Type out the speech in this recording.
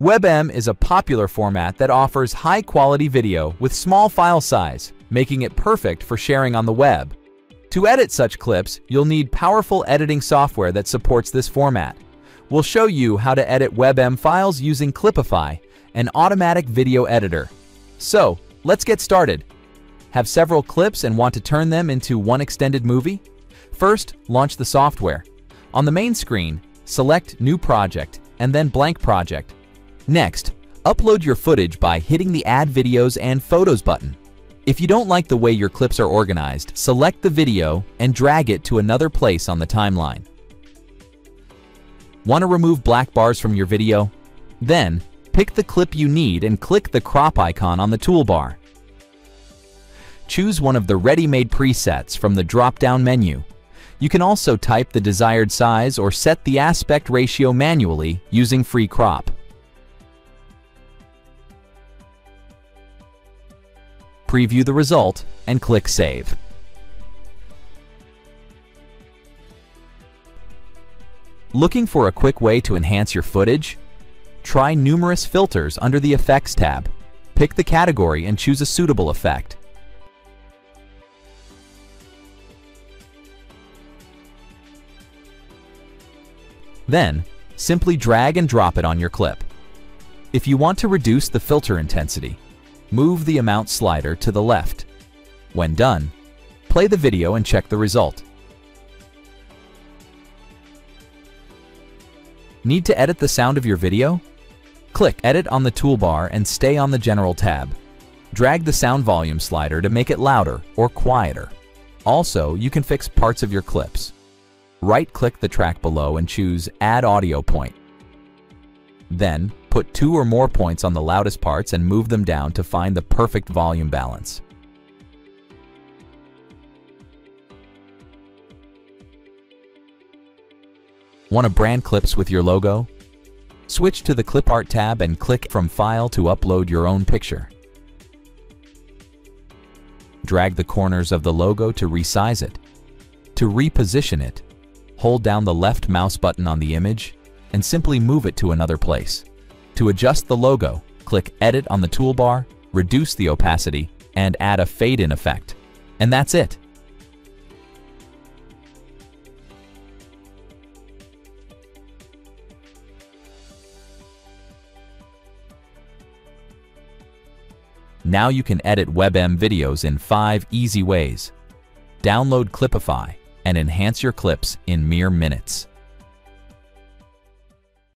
WebM is a popular format that offers high-quality video with small file size, making it perfect for sharing on the web. To edit such clips, you'll need powerful editing software that supports this format. We'll show you how to edit WebM files using Clipify, an automatic video editor. So, let's get started. Have several clips and want to turn them into one extended movie? First, launch the software. On the main screen, select New Project and then Blank Project. Next, upload your footage by hitting the Add Videos and Photos button. If you don't like the way your clips are organized, select the video and drag it to another place on the timeline. Want to remove black bars from your video? Then, pick the clip you need and click the crop icon on the toolbar. Choose one of the ready-made presets from the drop-down menu. You can also type the desired size or set the aspect ratio manually using Free Crop. Preview the result and click Save. Looking for a quick way to enhance your footage? Try numerous filters under the Effects tab. Pick the category and choose a suitable effect. Then, simply drag and drop it on your clip. If you want to reduce the filter intensity, move the amount slider to the left. When done, play the video and check the result. Need to edit the sound of your video? Click Edit on the toolbar and stay on the General tab. Drag the sound volume slider to make it louder or quieter. Also, you can fix parts of your clips. Right-click the track below and choose Add Audio Point. Then, put 2 or more points on the loudest parts and move them down to find the perfect volume balance. Want to brand clips with your logo? Switch to the Clip Art tab and click from File to upload your own picture. Drag the corners of the logo to resize it. To reposition it, hold down the left mouse button on the image and simply move it to another place. To adjust the logo, click Edit on the toolbar, reduce the opacity, and add a fade-in effect. And that's it. Now you can edit WebM videos in 5 easy ways. Download Clipify and enhance your clips in mere minutes.